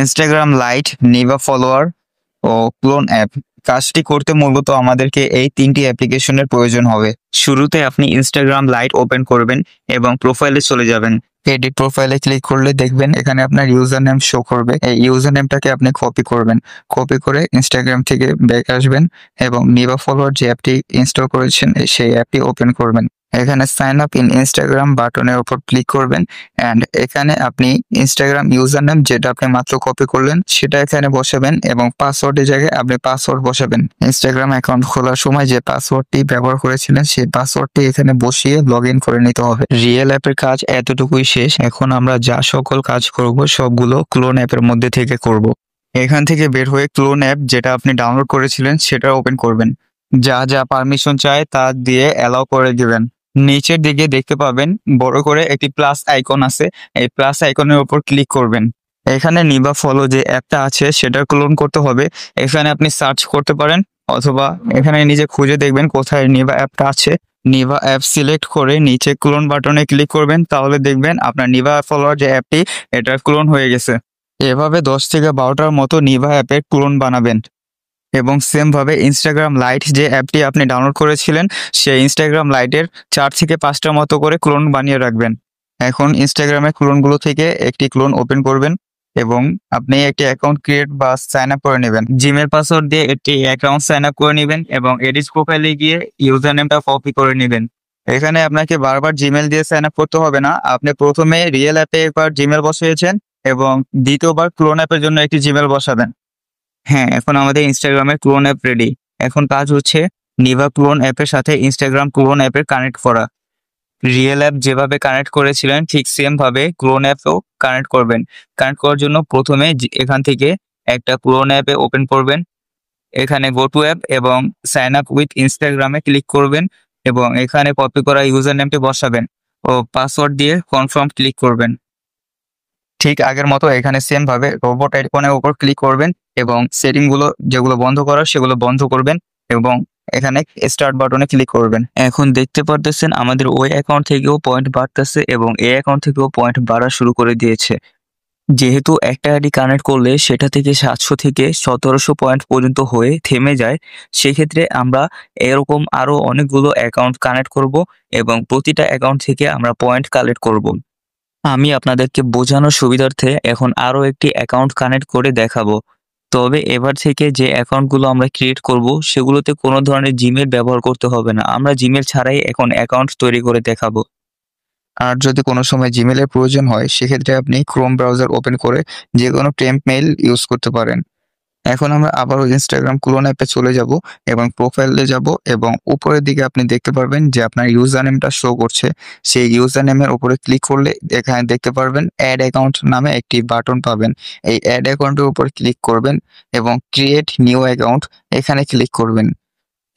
Instagram light, Nibha follower ও clone app. কাজটি করতে মূলত আমাদেরকে এই ৩টি অ্যাপ্লিকেশনের প্রয়োজন হবে। শুরুতে আপনি ইনস্টাগ্রাম লাইট ওপেন করবেন এবং প্রোফাইলে চলে যাবেন। এডিট প্রোফাইলে ক্লিক করলে দেখবেন এখানে আপনার ইউজার নেম শো করবে। এই ইউজার নেমটাকে আপনি কপি করবেন। কপি করে ইনস্টাগ্রাম থেকে ব্যাক আসবেন এবং নিভা ফলোয়ার যে অ্যাপটি ইনস্টল করেছেন সেই অ্যাপটি ওপেন করবেন। এখানে সাইন আপ ইন ইনস্টাগ্রাম বাটনের উপর ক্লিক করবেন অ্যান্ড এখানে আপনি ইনস্টাগ্রাম ইউজার নেম যেটা আপনি মাত্র কপি করলেন সেটা এখানে বসাবেন এবং পাসওয়ার্ডের জায়গায় আপনি পাসওয়ার্ড বসাবেন। ইনস্টাগ্রাম অ্যাকাউন্ট খোলার সময় যে পাসওয়ার্ডটি ব্যবহার করেছিলেন সেই পাসওয়ার্ডটি এখানে বসিয়ে লগ ইন করে নিতে হবে। রিয়েল অ্যাপের কাজ এতটুকুই শেষ। এখন আমরা যা সকল কাজ করব সবগুলো ক্লোন অ্যাপের মধ্যে থেকে করব। এখান থেকে বের হয়ে ক্লোন অ্যাপ যেটা আপনি ডাউনলোড করেছিলেন সেটা ওপেন করবেন। যা যা পারমিশন চায় তা দিয়ে অ্যালাউ করে দিবেন। নিচের দিকে দেখতে পাবেন বড় করে একটি প্লাস আইকন আছে। এই প্লাস আইকনের উপর ক্লিক করবেন। এখানে নিভা ফলো যে অ্যাপটা আছে সেটা ক্লোন করতে হবে। এখানে আপনি সার্চ করতে পারেন অথবা এখানে নিজে খুঁজে দেখবেন কোথায় নিভা অ্যাপটা আছে। নিভা অ্যাপ সিলেক্ট করে নিচে ক্লোন বাটনে ক্লিক করবেন, তাহলে দেখবেন আপনার নিভা ফলোয়ার যে অ্যাপটি এটা ক্লোন হয়ে গেছে। এভাবে 10 থেকে 12টার মতো নিভা অ্যাপের ক্লোন বানাবেন এবং সেম ভাবে ইনস্টাগ্রাম লাইট যে অ্যাপটি আপনি ডাউনলোড করেছিলেন সেই ইনস্টাগ্রাম লাইটের 4 থেকে 5টার মতো করে ক্লোন বানিয়ে রাখবেন। এখন ইনস্টাগ্রামের ক্লোনগুলো থেকে একটি ক্লোন ওপেন করবেন এবং আপনি একটি অ্যাকাউন্ট ক্রিয়েট বা সাইন আপ করে নেবেন। জিমেল পাসওয়ার্ড দিয়ে একটি অ্যাকাউন্ট সাইন আপ করে নেবেন এবং এডিট প্রোফাইলে গিয়ে ইউজার নেমটা কপি করে নেবেন। এখানে আপনাকে বারবার জিমেল দিয়ে সাইন আপ করতে হবে না। আপনি প্রথমে রিয়েল অ্যাপে একবার জিমেল বসিয়েছেন এবং দ্বিতীয়বার ক্লোন অ্যাপের জন্য একটি জিমেল বসাবেন। হ্যাঁ, এখন আমাদের ইনস্টাগ্রামের ক্লোন অ্যাপ রেডি। এখন কাজ হচ্ছে নিভা ক্লোন অ্যাপের সাথে ইনস্টাগ্রাম ক্লোন অ্যাপের কানেক্ট করা। রিয়েল অ্যাপ যেভাবে কানেক্ট করেছিলেন ঠিক সেম ভাবে ক্লোন অ্যাপও কানেক্ট করবেন। কানেক্ট করার জন্য প্রথমে এখান থেকে একটা ক্লোন অ্যাপে ওপেন করবেন। এখানে গো টু অ্যাপ এবং সাইন আপ উইথ ইনস্টাগ্রামে ক্লিক করবেন এবং এখানে কপি করা ইউজার নেমটি বসাবেন ও পাসওয়ার্ড দিয়ে কনফার্ম ক্লিক করবেন। ঠিক আগের মতো এখানে সেম ভাবে রোবট আইকনের উপর ক্লিক করবেন এবং সেটিং গুলো যেগুলো বন্ধ করার সেগুলো বন্ধ করবেন এবং এখানে স্টার্ট বাটনে ক্লিক করবেন। এখন দেখতে পারতেছেন আমাদের ওই অ্যাকাউন্ট থেকেও পয়েন্ট বাড়তেছে এবং এই অ্যাকাউন্ট থেকেও পয়েন্ট বাড়া শুরু করে দিয়েছে। যেহেতু একটা আইডি কানেক্ট করলে সেটা থেকে 700 থেকে 1700 পয়েন্ট পর্যন্ত হয়ে থেমে যায়, সেক্ষেত্রে আমরা এরকম আরো অনেকগুলো অ্যাকাউন্ট কানেক্ট করব এবং প্রতিটা অ্যাকাউন্ট থেকে আমরা পয়েন্ট কালেক্ট করব। আমি আপনাদেরকে বোঝানোর সুবিধার্থে এখন আরো একটি অ্যাকাউন্ট কানেক্ট করে দেখাবো। তবে এবার থেকে যে অ্যাকাউন্টগুলো আমরা ক্রিয়েট করব সেগুলোতে কোনো ধরনের জিমেল ব্যবহার করতে হবে না। আমরা জিমেল ছাড়াই এখন অ্যাকাউন্ট তৈরি করে দেখাবো। আর যদি কোনো সময় জিমেলের প্রয়োজন হয় সেক্ষেত্রে আপনি ক্রোম ব্রাউজার ওপেন করে যে কোনো টেম্প মেইল ইউজ করতে পারেন। এখন আমরা আবারও ইনস্টাগ্রাম ক্লোন অ্যাপে চলে যাব এবং প্রোফাইলে যাব এবং উপরের দিকে আপনি দেখতে পারবেন যে আপনার ইউজার নেমটা শো করছে। সেই ইউজার নেমের উপরে ক্লিক করলে এখানে দেখতে পারবেন অ্যাড অ্যাকাউন্ট নামে একটি বাটন পাবেন। এই অ্যাড অ্যাকাউন্টের উপর ক্লিক করবেন এবং ক্রিয়েট নিউ অ্যাকাউন্ট এখানে ক্লিক করবেন।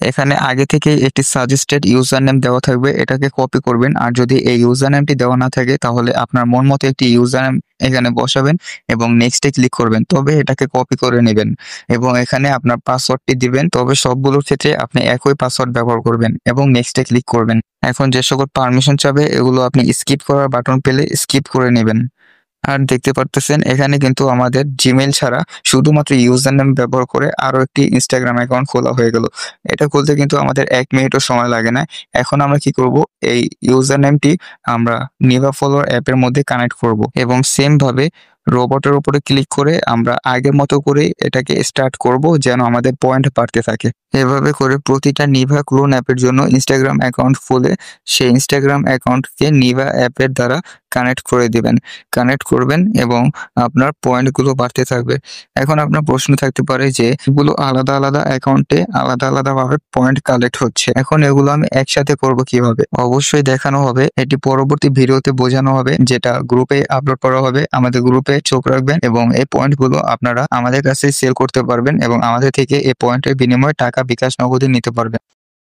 এখানে আগে থেকে একটি সাজেস্টেড ইউজার নেম দেওয়া থাকবে, এটাকে কপি করবেন। আর যদি এই ইউজার নেমটি দেওয়া না থাকে তাহলে আপনার মন মতো একটি ইউজার নেম এখানে বসাবেন এবং নেক্সটে ক্লিক করবেন। তবে এটাকে কপি করে নেবেন এবং এখানে আপনার পাসওয়ার্ডটি দিবেন। তবে সবগুলোর ক্ষেত্রে আপনি একই পাসওয়ার্ড ব্যবহার করবেন এবং নেক্সটে ক্লিক করবেন। এখন যে সকল পারমিশন চাবে এগুলো আপনি স্কিপ করার বাটন পেলে স্কিপ করে নেবেন। আর দেখতে পারতেছেন এখানে কিন্তু আমাদের জিমেল ছাড়া শুধুমাত্র ইউজার নেম ব্যবহার করে আরো একটি ইনস্টাগ্রাম অ্যাকাউন্ট খোলা হয়ে গেল। এটা খুলতে কিন্তু আমাদের 1 মিনিটও সময় লাগে না। এখন আমরা কি করব, এই ইউজার নেমটি আমরা নিভা ফলোয়ার অ্যাপের মধ্যে কানেক্ট করব এবং সেম ভাবে রোবটের উপরে ক্লিক করে আমরা আগের মতো করে এটাকে স্টার্ট করব যেন আমাদের পয়েন্ট বাড়তে থাকে। এভাবে করে প্রতিটা নিভা ক্লোন অ্যাপের জন্য ইনস্টাগ্রাম অ্যাকাউন্ট খুলে সেই ইনস্টাগ্রাম অ্যাকাউন্টকে নিভা অ্যাপের দ্বারা কানেক্ট করে দিবেন। কানেক্ট করবেন এবং আপনার পয়েন্টগুলো বাড়তে থাকবে। এখন আপনার প্রশ্ন থাকতে পারে যে এগুলো আলাদা আলাদা অ্যাকাউন্টে আলাদা আলাদা ভাবে পয়েন্ট কালেক্ট হচ্ছে, এখন এগুলো আমি একসাথে করব কিভাবে? অবশ্যই দেখানো হবে, এটি পরবর্তী ভিডিওতে বোঝানো হবে, যেটা গ্রুপে আপলোড করা হবে। আমাদের গ্রুপে চোখ রাখবেন এবং এই পয়েন্টগুলো আপনারা আমাদের কাছে সেল করতে পারবেন এবং আমাদের থেকে এই পয়েন্টের বিনিময়ে টাকা বিকাশ নগদে নিতে পারবেন।